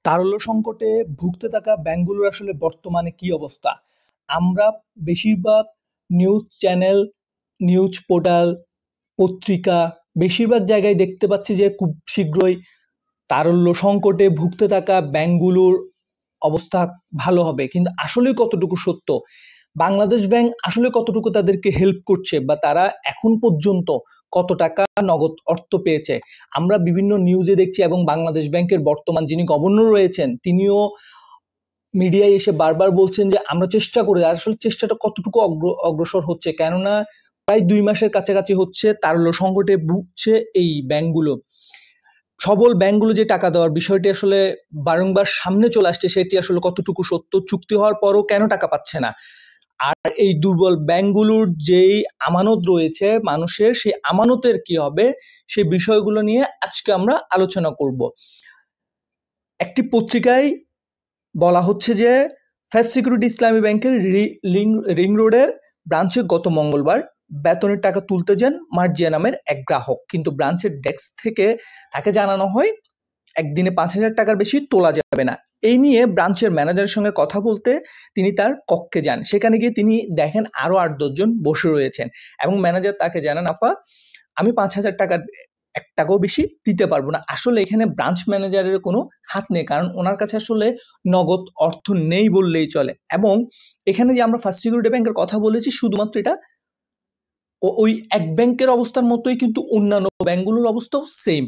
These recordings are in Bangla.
তারল্য সংকটে ভুগতে থাকা ব্যাংকগুলোর আসলে বর্তমানে কি অবস্থা? আমরা বেশিরভাগ নিউজ চ্যানেল, নিউজ পোর্টাল, পত্রিকা বেশিরভাগ জায়গায় দেখতে পাচ্ছি যে খুব শীঘ্রই তারল্য সংকটে ভুগতে থাকা ব্যাংকগুলোর অবস্থা ভালো হবে। কিন্তু আসলে কতটুকু সত্য? বাংলাদেশ ব্যাংক আসলে কতটুকু তাদেরকে হেল্প করছে বা তারা এখন পর্যন্ত কত টাকা নগদ অর্থ পেয়েছে? আমরা বিভিন্ন নিউজে দেখছি এবং বাংলাদেশ ব্যাংকের বর্তমান যিনি গভর্নর রয়েছেন তিনিও মিডিয়ায় এসে বারবার বলছেন যে আমরা চেষ্টা করি। আসলে চেষ্টাটা কতটুকু অগ্রসর হচ্ছে? কেননা প্রায় ২ মাসের কাছাকাছি হচ্ছে তারল্য সংকটে ভুগছে এই ব্যাংকগুলো। সবল ব্যাংকগুলো যে টাকা দেওয়ার বিষয়টি আসলে বারংবার সামনে চলে আসছে, সেটি আসলে কতটুকু সত্য? চুক্তি হওয়ার পরও কেন টাকা পাচ্ছে না? আর এই দুর্বল ব্যাংকগুলোর যেই আমানত রয়েছে মানুষের, সেই আমানতের কি হবে? সেই বিষয়গুলো নিয়ে আজকে আমরা আলোচনা করব। একটি পত্রিকায় বলা হচ্ছে যে ফার্স্ট সিকিউরিটি ইসলামী ব্যাংকের রিং রোডের ব্রাঞ্চে গত মঙ্গলবার বেতনের টাকা তুলতে যান মার্জিয়া নামের এক গ্রাহক, কিন্তু ব্রাঞ্চের ডেস্ক থেকে তাকে জানানো হয় একদিনে ৫,০০০ টাকার বেশি তোলা যাবে না। এই নিয়ে ব্রাঞ্চের ম্যানেজারের সঙ্গে কথা বলতে তিনি তার কক্ষে যান। সেখানে গিয়ে তিনি দেখেন আরো ৮-১০ জন বসে রয়েছেন এবং ম্যানেজার তাকে জানান, আপা আমি ৫,০০০ টাকার ১ টাকাও বেশি দিতে পারবো না। আসলে এখানে ব্রাঞ্চ ম্যানেজারের কোনো হাত নেই, কারণ ওনার কাছে আসলে নগদ অর্থ নেই বললেই চলে। এবং এখানে যে আমরা ফার্স্ট সিকিউরিটি ব্যাংকের কথা বলেছি, শুধুমাত্র এটা ওই এক ব্যাংকের অবস্থার মতোই, কিন্তু অন্যান্য ব্যাংকগুলোর অবস্থাও সেম।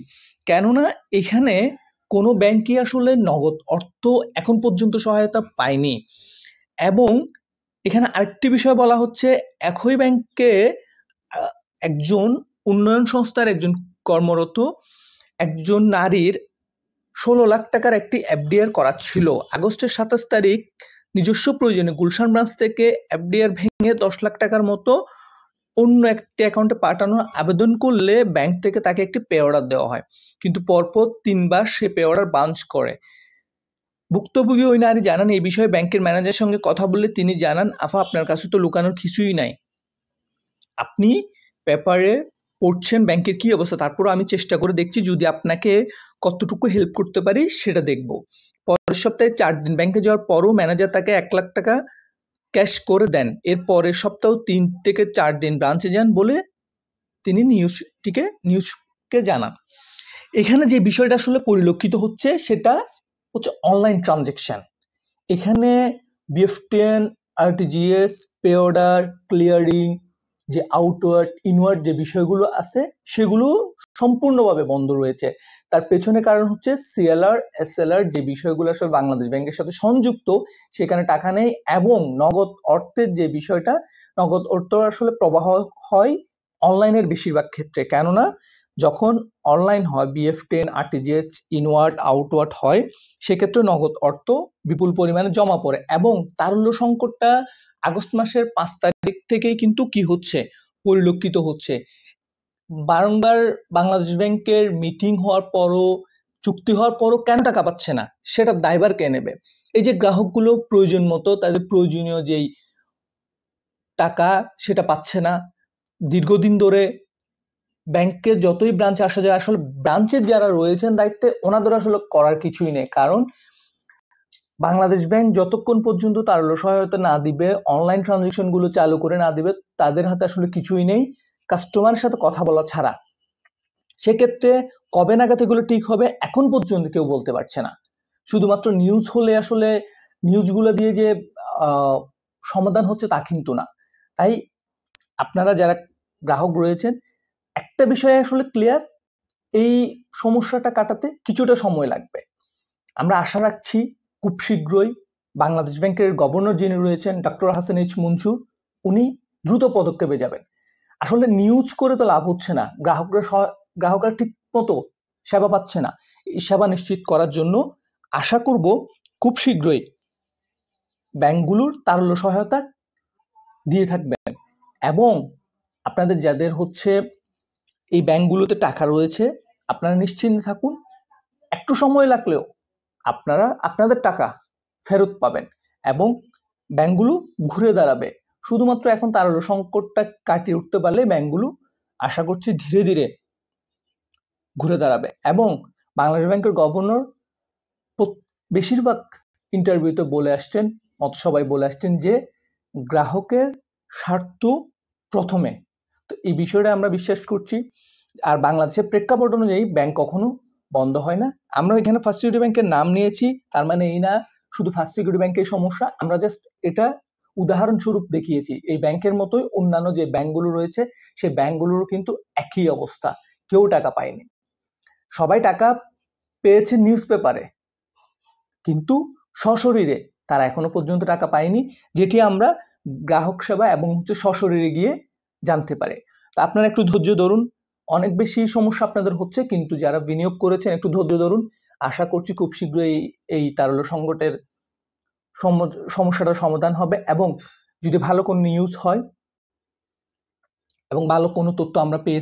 কেননা এখানে কোনো ব্যাংকই আসলে নগদ অর্থ এখন পর্যন্ত সহায়তা পায়নি। এবং এখানে আরেকটি বিষয় বলা হচ্ছে, একই ব্যাংকে একজন উন্নয়ন সংস্থার একজন কর্মরত একজন নারীর ১৬ লাখ টাকার একটি এফডিআর করা ছিল। আগস্টের ২৭ তারিখ নিজস্ব প্রয়োজনে গুলশান ব্রাঞ্চ থেকে এফডিআর ভেঙে ১০ লাখ টাকার মতো অন্য একটি অ্যাকাউন্টে পাঠানোর আবেদন করলে ব্যাংক থেকে তাকে একটি পে অর্ডার দেওয়া হয়, কিন্তু পরপর ৩ বার সে পে অর্ডার বাঞ্চ করে। ভুক্তভোগী ওই নারী জানান, এই বিষয়ে ব্যাংকের ম্যানেজারের সঙ্গে কথা বললে তিনি জানান, আফা আপনার কাছে তো লুকানোর কিছুই নাই, আপনি পেপারে পড়ছেন ব্যাংকের কি অবস্থা, তারপরও আমি চেষ্টা করে দেখছি যদি আপনাকে কতটুকু হেল্প করতে পারি সেটা দেখব। পরের সপ্তাহে ৪ দিন ব্যাংকে যাওয়ার পরও ম্যানেজার তাকে ১ লাখ টাকা ক্যাশ করে দেন। এর পরের সপ্তাহ ৩ থেকে ৪ দিন ব্রাঞ্চে যান বলে তিনি নিউজকে জানান। এখানে যে বিষয়টা আসলে পরিলক্ষিত হচ্ছে সেটা হচ্ছে অনলাইন ট্রানজেকশন। এখানে BEFTN, RTGS, pay order, clearing, যে আউটওয়ার্ড ইনওয়ার্ড যে বিষয়গুলো আছে সেগুলো সম্পূর্ণভাবে বন্ধ রয়েছে। তার পেছনে কারণ হচ্ছে সিএলআর, এসএলআর যে বিষয়গুলো আসলে বাংলাদেশ ব্যাংকের সাথে সংযুক্ত, সেখানে টাকা নেই এবং নগদ অর্থের যে বিষয়টা, নগদ অর্থ আসলে প্রবাহ হয় অনলাইনের বেশিরভাগ ক্ষেত্রে। কেননা যখন অনলাইন হয় বিএফটিএন, আরটিজিএস, ইনওয়ার্ড, আউটওয়ার্ড হয়, সেক্ষেত্রে নগদ অর্থ বিপুল পরিমাণে জমা পড়ে। এবং তারল্য সংকটটা আগস্ট মাসের ৫ তারিখ থেকেই কিন্তু কি হচ্ছে, পরিলক্ষিত হচ্ছে। বারংবার বাংলাদেশ ব্যাংকের মিটিং হওয়ার পরও, চুক্তি হওয়ার পরও কেন টাকা পাচ্ছে না, সেটার দায়ভার কে নেবে? এই যে গ্রাহকগুলো প্রয়োজন মতো তাদের প্রয়োজনীয় যেই টাকা সেটা পাচ্ছে না। দীর্ঘদিন ধরে ব্যাংকের যতই ব্রাঞ্চ আসা যায়, আসলে ব্রাঞ্চের যারা রয়েছেন দায়িত্বে, ওনাদের আসলে করার কিছুই নেই। কারণ বাংলাদেশ ব্যাংক যতক্ষণ পর্যন্ত তারল্য সহায়তা না দিবে, অনলাইন ট্রানজেকশন গুলো চালু করে না দিবে, তাদের হাতে আসলে কিছুই নেই কাস্টমারের সাথে কথা বলা ছাড়া। সেক্ষেত্রে কবে নাগাদ এগুলো ঠিক হবে এখন পর্যন্ত কেউ বলতে পারছে না। শুধুমাত্র নিউজ হলে আসলে নিউজগুলো দিয়ে যে সমাধান হচ্ছে তা কিন্তু না। তাই আপনারা যারা গ্রাহক রয়েছেন, একটা বিষয় আসলে ক্লিয়ার, এই সমস্যাটা কাটাতে কিছুটা সময় লাগবে। আমরা আশা রাখছি খুব শীঘ্রই বাংলাদেশ ব্যাংকের গভর্নর যিনি রয়েছেন ডক্টর হাসান এইচ মনসুর, উনি দ্রুত পদক্ষেপে যাবেন। আসলে নিউজ করে তো লাভ হচ্ছে না, গ্রাহকরা ঠিক মতো সেবা পাচ্ছে না। এই সেবা নিশ্চিত করার জন্য আশা করব খুব শীঘ্রই ব্যাংকগুলোর তারল্য সহায়তা দিয়ে থাকবেন। এবং আপনাদের যাদের হচ্ছে এই ব্যাংকগুলোতে টাকা রয়েছে, আপনারা নিশ্চিন্তে থাকুন, একটু সময় লাগলেও আপনারা আপনাদের টাকা ফেরত পাবেন এবং ব্যাংকগুলো ঘুরে দাঁড়াবে। শুধুমাত্র এখন তারল্য সংকটটা কাটিয়ে উঠতে পারলে ব্যাংকগুলো আশা করছি ধীরে ধীরে ঘুরে দাঁড়াবে। এবং বাংলাদেশ ব্যাংকের গভর্নর বেশিরভাগ ইন্টারভিউতে বলে আসছেন, সবাই বলে আসছেন যে গ্রাহকের স্বার্থ প্রথমে। তো এই বিষয়টা আমরা বিশ্বাস করছি। আর বাংলাদেশের প্রেক্ষাপট অনুযায়ী ব্যাংক কখনো বন্ধ হয় না। আমরা এখানে ফার্স্ট সিকিউরিটি ব্যাংকের নাম নিয়েছি, তার মানে এই না শুধু ফার্স্ট সিকিউরিটি ব্যাংকের সমস্যা। আমরা জাস্ট এটা উদাহরণস্বরূপ দেখিয়েছি। এই ব্যাংকের মতোই অন্যান্য যে ব্যাংকগুলো রয়েছে সেই ব্যাংকগুলোরও কিন্তু একই অবস্থা, কেউ টাকা পায়নি। সবাই টাকা পেয়েছে নিউজ পেপারে, কিন্তু সশরীরে তারা এখনো পর্যন্ত টাকা পায়নি, যেটি আমরা গ্রাহক সেবা এবং সশরীরে গিয়ে জানতে পারে। তা আপনারা একটু ধৈর্য ধরুন, অনেক বেশি সমস্যা আপনাদের হচ্ছে, কিন্তু যারা বিনিয়োগ করেছেন একটু ধৈর্য ধরুন। আশা করছি খুব শীঘ্রই এই তারল্য সংকটের সমস্যাটার সমাধান হবে, এবং যদি ভালো কোনো নিউজ হয় এবং ভালো কোনো তথ্য আমরা পেয়ে